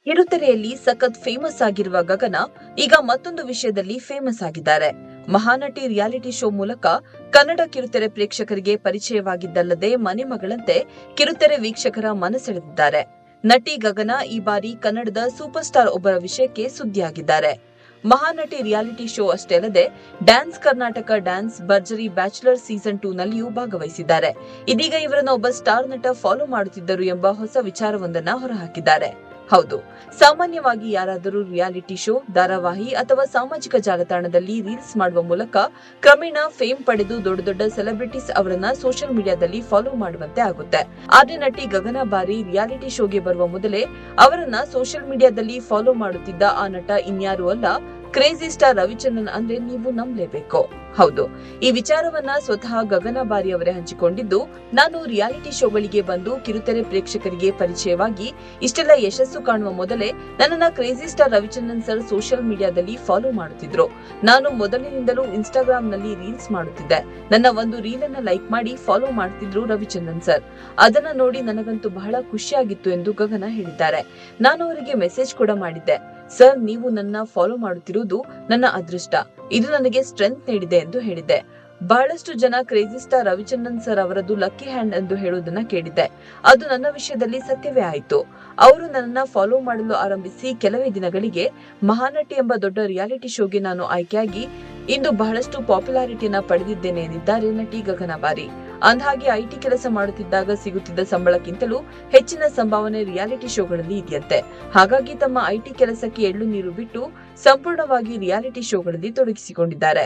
ಕಿರುತೆರೆಯಲ್ಲಿ ಸಖತ್ ಫೇಮಸ್ ಆಗಿರುವ ಗಗನ ಈಗ ಮತ್ತೊಂದು ವಿಷಯದಲ್ಲಿ ಫೇಮಸ್ ಆಗಿದ್ದಾರೆ. ಮಹಾನಟಿ ರಿಯಾಲಿಟಿ ಶೋ ಮೂಲಕ ಕನ್ನಡ ಕಿರುತೆರೆ ಪ್ರೇಕ್ಷಕರಿಗೆ ಪರಿಚಯವಾಗಿದ್ದಲ್ಲದೆ ಮನೆ ಮಗಳಂತೆ ಕಿರುತೆರೆ ವೀಕ್ಷಕರ ಮನಸೆಳೆದಿದ್ದಾರೆ. ನಟಿ ಗಗನ ಈ ಬಾರಿ ಕನ್ನಡದ ಸೂಪರ್ ಸ್ಟಾರ್ ಒಬ್ಬರ ವಿಷಯಕ್ಕೆ ಸುದ್ದಿಯಾಗಿದ್ದಾರೆ. ಮಹಾನಟಿ ರಿಯಾಲಿಟಿ ಶೋ ಅಷ್ಟೇ ಅಲ್ಲದೆ ಡ್ಯಾನ್ಸ್ ಕರ್ನಾಟಕ ಡ್ಯಾನ್ಸ್ ಭರ್ಜರಿ ಬ್ಯಾಚುಲರ್ ಸೀಸನ್ 2 ನಲ್ಲಿಯೂ ಭಾಗವಹಿಸಿದ್ದಾರೆ. ಇದೀಗ ಇವರನ್ನು ಒಬ್ಬ ಸ್ಟಾರ್ ನಟ ಫಾಲೋ ಮಾಡುತ್ತಿದ್ದರು ಎಂಬ ಹೊಸ ವಿಚಾರವೊಂದನ್ನ ಹೊರಹಾಕಿದ್ದಾರೆ. ಹೌದು, ಸಾಮಾನ್ಯವಾಗಿ ಯಾರಾದರೂ ರಿಯಾಲಿಟಿ ಶೋ, ಧಾರಾವಾಹಿ ಅಥವಾ ಸಾಮಾಜಿಕ ಜಾಲತಾಣದಲ್ಲಿ ರೀಲ್ಸ್ ಮಾಡುವ ಮೂಲಕ ಕ್ರಮೇಣ ಫೇಮ್ ಪಡೆದು ದೊಡ್ಡ ದೊಡ್ಡ ಸೆಲೆಬ್ರಿಟೀಸ್ ಅವರನ್ನ ಸೋಷಿಯಲ್ ಮೀಡಿಯಾದಲ್ಲಿ ಫಾಲೋ ಮಾಡುವಂತೆ ಆಗುತ್ತೆ. ಆದ್ರೆ ನಟಿ ಗಗನ ಬಾರಿ ರಿಯಾಲಿಟಿ ಶೋಗೆ ಬರುವ ಮೊದಲೇ ಅವರನ್ನ ಸೋಷಿಯಲ್ ಮೀಡಿಯಾದಲ್ಲಿ ಫಾಲೋ ಮಾಡುತ್ತಿದ್ದ ಆ ನಟ ಇನ್ಯಾರೂ ಅಲ್ಲ, ಕ್ರೇಜಿ ಸ್ಟಾರ್ ರವಿಚಂದ್ರನ್ ಅಂದ್ರೆ ನೀವು ನಂಬಲೇಬೇಕು. ಹೌದು, ಈ ವಿಚಾರವನ್ನ ಸ್ವತಃ ಗಗನ ಬಾರಿ ಅವರೇ ಹಂಚಿಕೊಂಡಿದ್ದು, ನಾನು ರಿಯಾಲಿಟಿ ಶೋಗಳಿಗೆ ಬಂದು ಕಿರುತೆರೆ ಪ್ರೇಕ್ಷಕರಿಗೆ ಪರಿಚಯವಾಗಿ ಇಷ್ಟೆಲ್ಲ ಯಶಸ್ಸು ಕಾಣುವ ಮೊದಲೇ ನನ್ನನ್ನ crazy star Ravichandran sir social ಮೀಡಿಯಾದಲ್ಲಿ ಫಾಲೋ ಮಾಡುತ್ತಿದ್ರು. ನಾನು ಮೊದಲಿನಿಂದಲೂ ಇನ್ಸ್ಟಾಗ್ರಾಮ್ ನಲ್ಲಿ ರೀಲ್ಸ್ ಮಾಡುತ್ತಿದ್ದೆ. ನನ್ನ ಒಂದು ರೀಲ್ ಅನ್ನ ಲೈಕ್ ಮಾಡಿ ಫಾಲೋ ಮಾಡ್ತಿದ್ರು ರವಿಚಂದ್ರನ್ ಸರ್. ಅದನ್ನ ನೋಡಿ ನನಗಂತೂ ಬಹಳ ಖುಷಿಯಾಗಿತ್ತು ಎಂದು ಗಗನ ಹೇಳಿದ್ದಾರೆ. ನಾನು ಅವರಿಗೆ ಮೆಸೇಜ್ ಕೂಡ ಮಾಡಿದ್ದೆ, ಸರ್ ನೀವು ನನ್ನ ಫಾಲೋ ಮಾಡುತ್ತಿರುವುದು ನನ್ನ ಅದೃಷ್ಟ, ಇದು ನನಗೆ ಸ್ಟ್ರೆಂತ್ ನೀಡಿದೆ ಎಂದು ಹೇಳಿದ್ದೆ. ಬಹಳಷ್ಟು ಜನ ಕ್ರೇಜಿ ಸ್ಟಾರ್ ರವಿಚಂದ್ರನ್ ಸರ್ ಅವರದ್ದು ಲಕ್ಕಿ ಹ್ಯಾಂಡ್ ಎಂದು ಹೇಳುವುದನ್ನ ಕೇಳಿದ್ದೆ. ಅದು ನನ್ನ ವಿಷಯದಲ್ಲಿ ಸತ್ಯವೇ ಆಯಿತು. ಅವರು ನನ್ನನ್ನ ಫಾಲೋ ಮಾಡಲು ಆರಂಭಿಸಿ ಕೆಲವೇ ದಿನಗಳಿಗೆ ಮಹಾನಟಿ ಎಂಬ ದೊಡ್ಡ ರಿಯಾಲಿಟಿ ಶೋಗೆ ನಾನು ಆಯ್ಕೆಯಾಗಿ ಇಂದು ಬಹಳಷ್ಟು ಪಾಪ್ಯುಲಾರಿಟಿಯನ್ನ ಪಡೆದಿದ್ದೇನೆ ಎಂದಿದ್ದಾರೆ ನಟಿ ಗಗನ ಬಾರಿ. ಅಂದಹಾಗೆ ಐಟಿ ಕೆಲಸ ಮಾಡುತ್ತಿದ್ದಾಗ ಸಿಗುತ್ತಿದ್ದ ಸಂಬಳಕ್ಕಿಂತಲೂ ಹೆಚ್ಚಿನ ಸಂಭಾವನೆ ರಿಯಾಲಿಟಿ ಶೋಗಳಲ್ಲಿ ಇದೆಯಂತೆ. ಹಾಗಾಗಿ ತಮ್ಮ ಐಟಿ ಕೆಲಸಕ್ಕೆ ಎಳ್ಳು ನೀರು ಬಿಟ್ಟು ಸಂಪೂರ್ಣವಾಗಿ ರಿಯಾಲಿಟಿ ಶೋಗಳಲ್ಲಿ ತೊಡಗಿಸಿಕೊಂಡಿದ್ದಾರೆ.